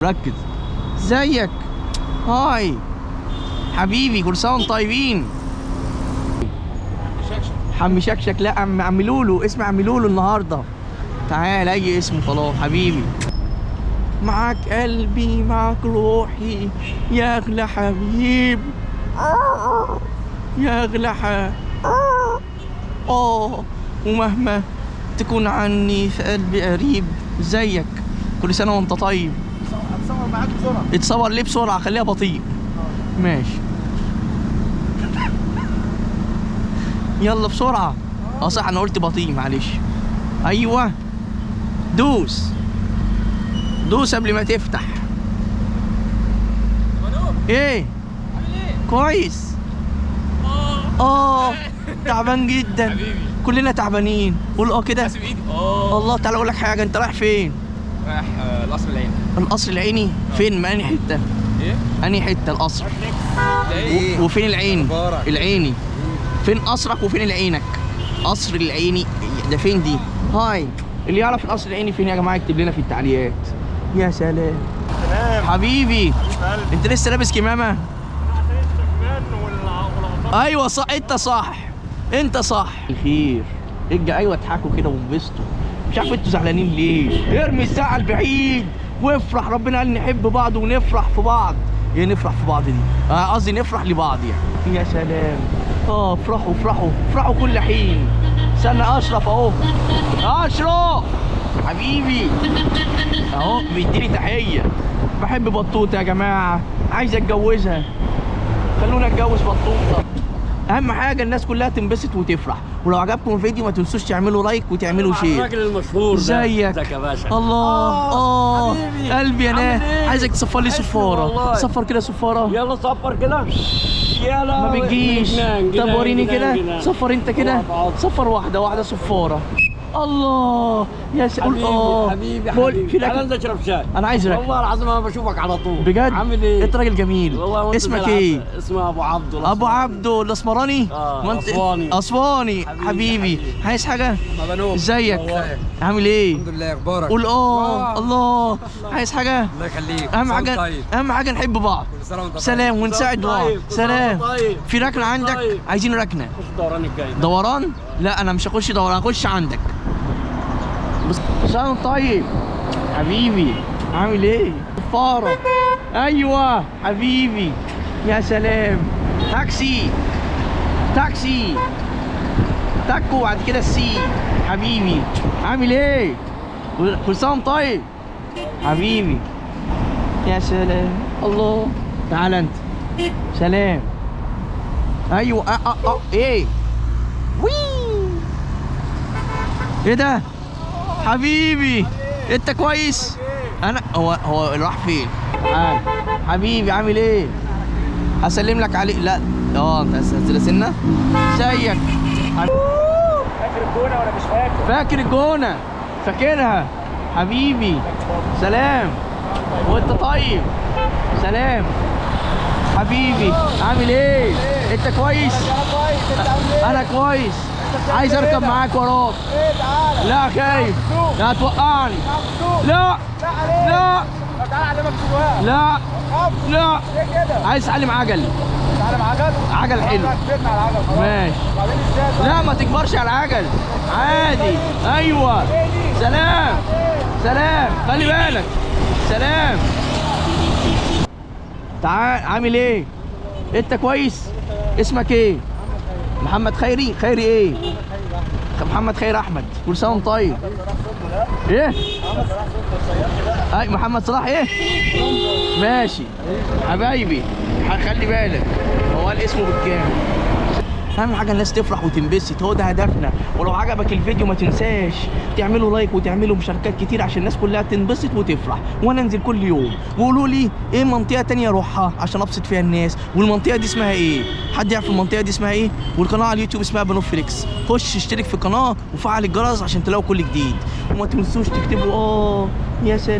ركز. ازيك؟ هاي حبيبي، كل سنه وانتم طيبين. عم شكشك. لا عم لولو، اسمي عم لولو النهارده. تعال اي اسم خلاص حبيبي. معاك قلبي معاك روحي يا اغلى حبيب، يا اغلى ومهما تكون عني في قلبي قريب. ازيك؟ كل سنه وانت طيب. اتصور معاك بسرعه. اتصور ليه بسرعه؟ خليها بطيء. ماشي يلا بسرعه. صح انا قلت بطيء، معلش. ايوه دوس دوس قبل ما تفتح. ايه عامل ايه؟ كويس. تعبان جدا حبيبي. كلنا تعبانين. قول كده. حاسب ايدي. الله تعالى اقول لك حاجه، انت رايح فين؟ رايح القصر العيني. القصر العيني فين؟ ما انهي حته؟ ايه؟ انهي حته القصر؟ ايه؟ وفين العين؟ مبارك. العيني. فين قصرك وفين العينك؟ قصر العيني ده فين دي؟ هاي اللي يعرف القصر العيني فين يا جماعه يكتب لنا في التعليقات. يا سلام حبيبي. انت لسه لابس كمامه؟ ايوه صح، انت صح، انت صح. الخير ايوه اضحكوا كده وانبسطوا. مش عارف انتوا زعلانين ليه؟ ارمي الزعل بعيد وافرح. ربنا قال نحب بعض ونفرح في بعض. ايه نفرح في بعض دي؟ قصدي نفرح لبعض يعني. يا سلام. افرحوا افرحوا افرحوا كل حين. استنى اشرف اهو. اشرف حبيبي اهو بيديني تحيه. بحب بطوطه يا جماعه، عايز اتجوزها. خلونا اتجوز بطوطه. اهم حاجه الناس كلها تنبسط وتفرح. ولو عجبكم الفيديو ما تنسوش تعملوا لايك وتعملوا شير. الراجل المشهور ده. ازيك؟ ازيك يا باشا؟ الله حبيبي. قلبي يا ناس. عايزك تصفر لي صفاره. والله. صفر كده صفاره. يلا صفر كده. يلا ما بتجيش. طب وريني كده. صفر انت كده. صفر واحده واحده صفاره. الله يا حبيبي حبيبي حبيبي. تعالى انت اشرب شاي. انا عايز ركب. والله العظيم انا بشوفك على طول. بجد؟ عامل ايه؟ انت راجل جميل. والله اسمك ايه؟ اسمه ابو عبده. ابو عبده الاسمراني؟ اسواني. اسواني حبيبي. عايز حاجه؟ ازيك؟ عامل ايه؟ الحمد لله. اخبارك؟ قول الله. عايز حاجه؟ الله يخليك. اهم حاجه طيب. اهم حاجه نحب بعض. كل سنه وانت طيب. سلام ونساعد بعض. سلام. في ركنه عندك؟ طيب. عايزين ركنه. خش الدوران الجاي. دوران؟ لا انا مش هخش دوران، هخش عندك. بس سلام طيب حبيبي. عامل ايه؟ صفارة. ايوه حبيبي. يا سلام. تاكسي تاكسي تاكو وبعد كده السي. حبيبي عامل ايه؟ كل سنه وانت طيب حبيبي. يا سلام. الله تعال انت. سلام. ايوه ايه وي. ايه ده حبيبي؟ انت كويس؟ انا هو راح فين؟ حبيبي عامل ايه؟ هسلم لك عليه. لا انت هتنزل سنه. ازيك؟ فاكر الجونه ولا مش فاكر؟ فاكر الجونه، فاكرها حبيبي. سلام. وانت طيب؟ سلام حبيبي. عامل ايه؟ انت كويس؟ انا كويس. عايز اركب معاك وراك. ايه تعالى. لا خايف. لا توقعني. لا لا تعالى اعلمك سواقه. لا لا. ليه كده؟ عايز اتعلم عجل. تعالى عجل. عجل حلو. كبرنا على العجل خلاص. ماشي. وبعدين ازاي؟ لا ما تكبرش على العجل عادي. ايوه سلام سلام. خلي بالك. سلام. تعال. عامل ايه؟ انت كويس؟ اسمك ايه؟ محمد خيري. خيري ايه؟ محمد خير احمد. كل سنه وانت طيب. ايه؟ اي محمد صلاح. ايه؟ ماشي حبايبي. خلي بالك هو قال اسمه بالكامل. اهم حاجه الناس تفرح وتنبسط، هو ده هدفنا. ولو عجبك الفيديو ما تنساش تعملوا لايك وتعملوا مشاركات كتير عشان الناس كلها تنبسط وتفرح. وانا انزل كل يوم. وقولوا لي ايه منطقه تانية اروحها عشان ابسط فيها الناس، والمنطقه دي اسمها ايه؟ حد يعرف المنطقه دي اسمها ايه؟ والقناه على اليوتيوب اسمها بنوفليكس. خش اشترك في القناه وفعل الجرس عشان تلاقوا كل جديد. وما تنسوش تكتبوا يا سلام.